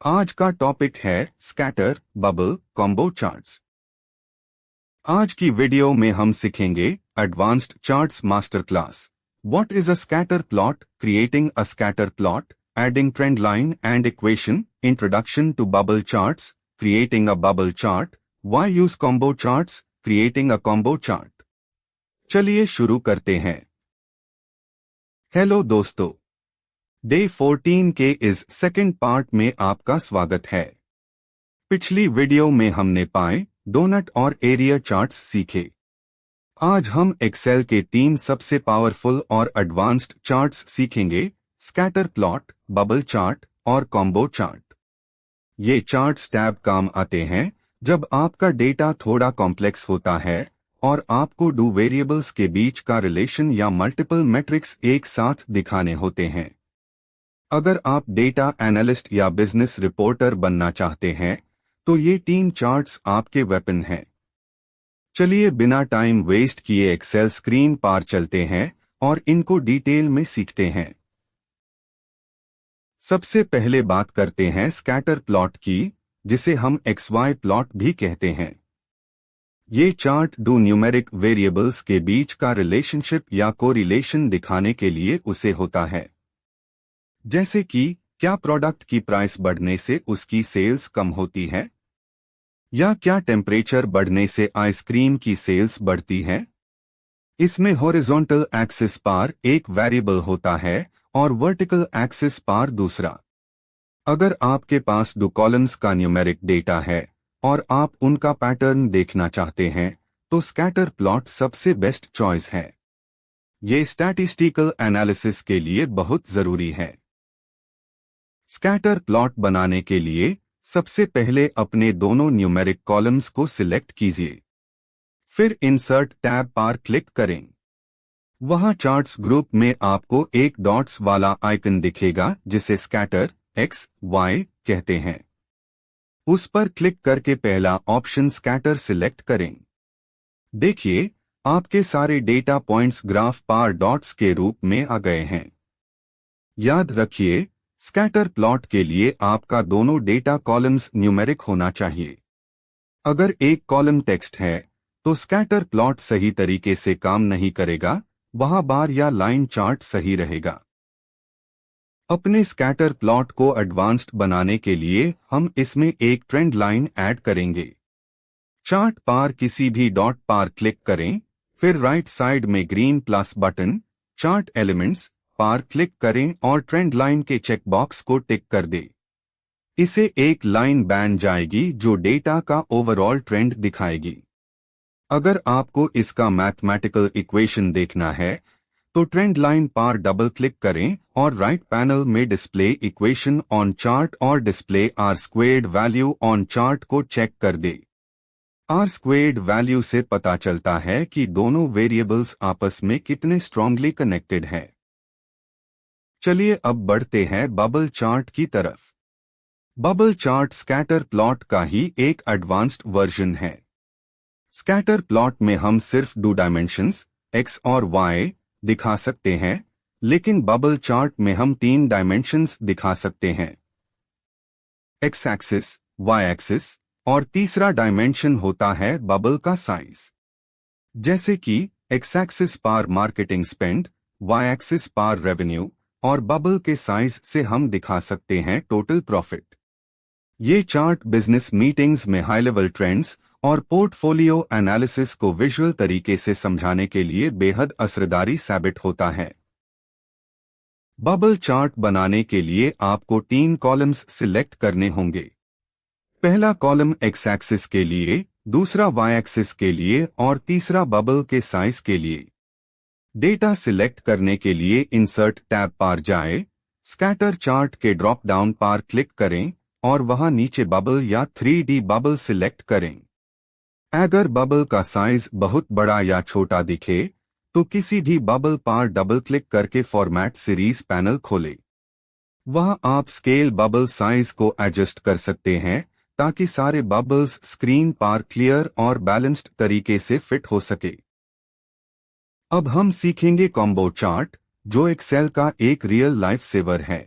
आज का टॉपिक है स्कैटर बबल कॉम्बो चार्ट्स। आज की वीडियो में हम सीखेंगे advanced charts master class. What is a scatter plot, creating a scatter plot, adding trend line and equation, introduction to bubble charts, creating a bubble chart, why use combo charts, creating a combo chart. चलिए शुरू करते हैं। Hello दोस्तों, day 14 के इस second part में आपका स्वागत है। पिछली वीडियो में हमने पाए, डोनट और एरिया चार्ट्स सीखे। आज हम एक्सेल के 3 सबसे पावरफुल और एडवांस्ड चार्ट्स सीखेंगे, स्कैटर प्लॉट, बबल चार्ट और कॉम्बो चार्ट। ये चार्ट्स टैब काम आते हैं जब आपका डेटा थोड़ा कॉम्प्लेक्स होता है और आपको दो वेरिएबल्स के बीच का रिलेशन या मल्टीपल मैट्रिक्स एक साथ दिखाने होते हैं। अगर आप डेटा एनालिस्ट या बिजनेस रिपोर्टर बनना चाहते हैं तो ये 3 चार्ट्स आपके वेपन हैं। चलिए बिना टाइम वेस्ट किए एक्सेल स्क्रीन पर चलते हैं और इनको डिटेल में सीखते हैं। सबसे पहले बात करते हैं स्कैटर प्लॉट की, जिसे हम XY प्लॉट भी कहते हैं। ये चार्ट दो न्यूमेरिक वेरिएबल्स के बीच का रिलेशनशिप या कोरिलेशन दिखाने के लिए उसे होता है। जैसे कि क्या प्रोडक्ट की प्राइस बढ़ने से उसकी सेल्स कम होती है, या क्या टेम्परेचर बढ़ने से आइसक्रीम की सेल्स बढ़ती है। इसमें हॉरिजॉन्टल एक्सिस पर एक वेरिएबल होता है और वर्टिकल एक्सिस पर दूसरा। अगर आपके पास दो कॉलम्स का न्यूमेरिक डेटा है और आप उनका पैटर्न देखना चाहते हैं तो स्कैटर प्लॉट सबसे बेस्ट चॉइस है। ये स्टैटिस्टिकल एनालिसिस के लिए बहुत जरूरी है। स्कैटर प्लॉट बनाने के लिए सबसे पहले अपने दोनों न्यूमेरिक कॉलम्स को सिलेक्ट कीजिए। फिर इंसर्ट टैब पर क्लिक करें। वहां चार्ट्स ग्रुप में आपको एक डॉट्स वाला आइकन दिखेगा जिसे स्कैटर XY कहते हैं। उस पर क्लिक करके पहला ऑप्शन स्कैटर सिलेक्ट करें। देखिए, आपके सारे डेटा पॉइंट्स ग्राफ पर डॉट्स के रूप में आ गए हैं। याद रखिए, स्कैटर प्लॉट के लिए आपका दोनों डेटा कॉलम्स न्यूमेरिक होना चाहिए। अगर एक कॉलम टेक्स्ट है तो स्कैटर प्लॉट सही तरीके से काम नहीं करेगा, वहां बार या लाइन चार्ट सही रहेगा। अपने स्कैटर प्लॉट को एडवांस्ड बनाने के लिए हम इसमें एक ट्रेंड लाइन ऐड करेंगे। चार्ट पर किसी भी डॉट पर क्लिक करें, फिर राइट साइड में green plus button, chart elements पर क्लिक करें और ट्रेंड लाइन के चेकबॉक्स को टिक कर दें। इसे एक लाइन बन जाएगी जो डेटा का ओवरऑल ट्रेंड दिखाएगी। अगर आपको इसका मैथमेटिकल इक्वेशन देखना है तो ट्रेंड लाइन पर डबल क्लिक करें और राइट पैनल में डिस्प्ले इक्वेशन ऑन चार्ट और display R squared value on chart को चेक कर दे। आर स्क्वेयर्ड वैल्यू से पता चलता है कि दोनों वेरिएबल्स आपस में कितने स्ट्रांगली कनेक्टेड हैं। चलिए अब बढ़ते हैं बबल चार्ट की तरफ। बबल चार्ट स्कैटर प्लॉट का ही एक एडवांस्ड वर्जन है। स्कैटर प्लॉट में हम सिर्फ दो डायमेंशंस X और Y दिखा सकते हैं, लेकिन बबल चार्ट में हम 3 डायमेंशंस दिखा सकते हैं, X एक्सिस, Y एक्सिस और तीसरा डायमेंशन होता है बबल का साइज। जैसे कि X एक्सिस पर मार्केटिंग स्पेंड, Y एक्सिस पर रेवेन्यू और बबल के साइज से हम दिखा सकते हैं टोटल प्रॉफिट। ये चार्ट बिजनेस मीटिंग्स में हाई लेवल ट्रेंड्स और पोर्टफोलियो एनालिसिस को विजुअल तरीके से समझाने के लिए बेहद असरदारी साबित होता है। बबल चार्ट बनाने के लिए आपको 3 कॉलम्स सिलेक्ट करने होंगे। पहला कॉलम X एक्सिस के लिए, दूसरा Y एक्सिस के लिए और तीसरा बबल के साइज के लिए। डेटा सिलेक्ट करने के लिए इंसर्ट टैब पर जाएं, स्कैटर चार्ट के ड्रॉप डाउन पर क्लिक करें और वहां नीचे बबल या 3D बबल सिलेक्ट करें। अगर बबल का साइज बहुत बड़ा या छोटा दिखे तो किसी भी बबल पर डबल क्लिक करके फॉर्मेट सीरीज पैनल खोलें। वहां आप स्केल बबल साइज को एडजस्ट कर सकते हैं ताकि सारे बबल्स स्क्रीन पर क्लियर और बैलेंस्ड तरीके से फिट हो सके। अब हम सीखेंगे कॉम्बो चार्ट, जो एक्सेल का एक रियल लाइफ सेवर है।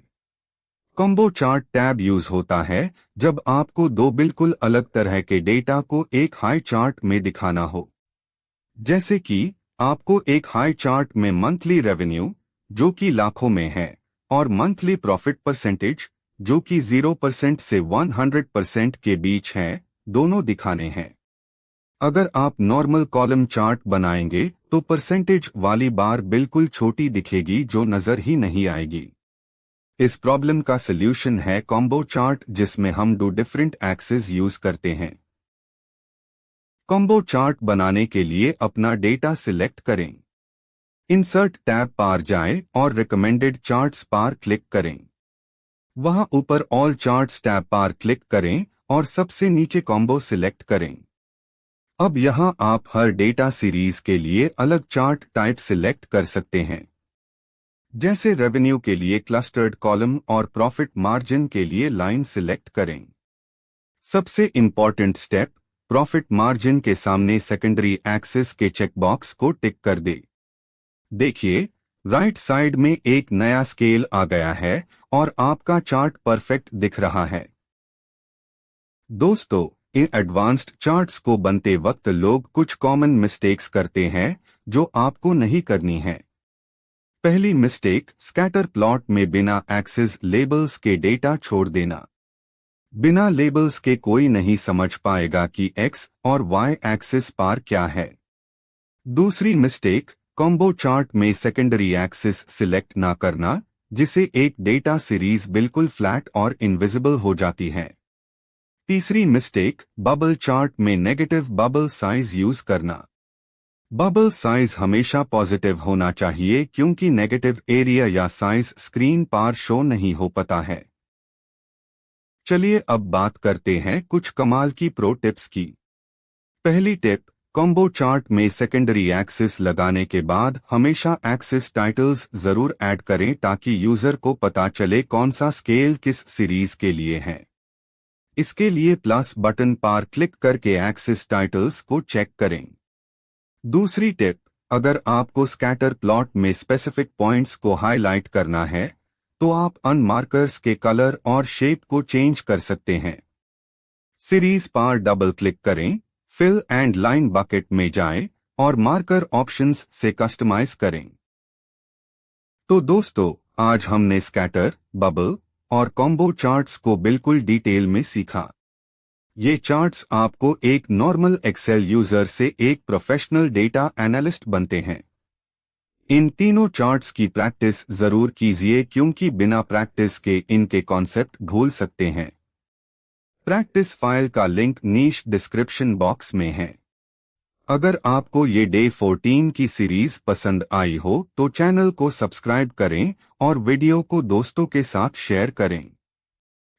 कॉम्बो चार्ट टैब यूज होता है जब आपको दो बिल्कुल अलग तरह के डेटा को एक हाई चार्ट में दिखाना हो। जैसे कि आपको एक हाई चार्ट में मंथली रेवेन्यू, जो कि लाखों में है, और मंथली प्रॉफिट परसेंटेज, जो कि 0% से 100% के बीच है, दोनों दिखाने हैं। अगर आप नॉर्मल कॉलम चार्ट बनाएंगे तो परसेंटेज वाली बार बिल्कुल छोटी दिखेगी, जो नजर ही नहीं आएगी। इस प्रॉब्लम का सल्यूशन है कॉम्बो चार्ट, जिसमें हम दो डिफरेंट एक्सेस यूज करते हैं। कॉम्बो चार्ट बनाने के लिए अपना डेटा सिलेक्ट करें। इंसर्ट टैब पर जाएं और रिकमेंडेड चार्ट्स पर क्लिक करें। वहां ऊपर ऑल चार्ट्स टैब पर क्लिक करें और सबसे नीचे कॉम्बो सिलेक्ट करें। अब यहां आप हर डेटा सीरीज के लिए अलग चार्ट टाइप सिलेक्ट कर सकते हैं, जैसे रेवेन्यू के लिए क्लस्टर्ड कॉलम और प्रॉफिट मार्जिन के लिए लाइन सिलेक्ट करें। सबसे इंपॉर्टेंट स्टेप, प्रॉफिट मार्जिन के सामने सेकेंडरी एक्सिस के चेकबॉक्स को टिक कर दे। देखिए, राइट साइड में एक नया स्केल आ गया है और आपका चार्ट परफेक्ट दिख रहा है। दोस्तों, इन एडवांस्ड चार्ट्स को बनते वक्त लोग कुछ कॉमन मिस्टेक्स करते हैं जो आपको नहीं करनी है। पहली मिस्टेक, स्कैटर प्लॉट में बिना एक्सिस लेबल्स के डेटा छोड़ देना। बिना लेबल्स के कोई नहीं समझ पाएगा कि एक्स और वाई एक्सिस पार क्या है। दूसरी मिस्टेक, कॉम्बो चार्ट में सेकेंडरी एक्सिस सिलेक्ट ना करना, जिसे एक डेटा सीरीज बिल्कुल फ्लैट और इनविजिबल हो जाती है। तीसरी मिस्टेक, बबल चार्ट में नेगेटिव बबल साइज यूज करना। बबल साइज हमेशा पॉजिटिव होना चाहिए, क्योंकि नेगेटिव एरिया या साइज स्क्रीन पर शो नहीं हो पाता है। चलिए अब बात करते हैं कुछ कमाल की प्रो टिप्स की। पहली टिप, कॉम्बो चार्ट में सेकेंडरी एक्सिस लगाने के बाद हमेशा एक्सिस टाइटल्स जरूर ऐड करें, ताकि यूजर को पता चले कौन सा स्केल किस सीरीज के लिए है। इसके लिए प्लस बटन पर क्लिक करके एक्सिस टाइटल्स को चेक करें। दूसरी टिप, अगर आपको स्कैटर प्लॉट में स्पेसिफिक पॉइंट्स को हाईलाइट करना है तो आप अनमार्कर्स के कलर और शेप को चेंज कर सकते हैं। सीरीज पर डबल क्लिक करें, फिल एंड लाइन बकेट में जाएं और मार्कर ऑप्शंस से कस्टमाइज करें। तो दोस्तों, आज हमने स्कैटर, बबल और कॉम्बो चार्ट्स को बिल्कुल डिटेल में सीखा। ये चार्ट्स आपको एक नॉर्मल एक्सेल यूजर से एक प्रोफेशनल डेटा एनालिस्ट बनते हैं। इन तीनों चार्ट्स की प्रैक्टिस जरूर कीजिए, क्योंकि बिना प्रैक्टिस के इनके कॉन्सेप्ट भूल सकते हैं। प्रैक्टिस फाइल का लिंक नीच डिस्क्रिप्शन बॉक्स में है। अगर आपको ये डे 14 की सीरीज पसंद आई हो तो चैनल को सब्सक्राइब करें और वीडियो को दोस्तों के साथ शेयर करें।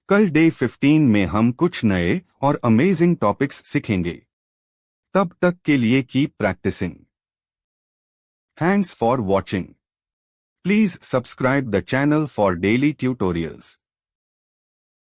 कल डे 15 में हम कुछ नए और अमेजिंग टॉपिक्स सीखेंगे। तब तक के लिए keep practising. Thanks for watching. Please subscribe the channel for daily tutorials.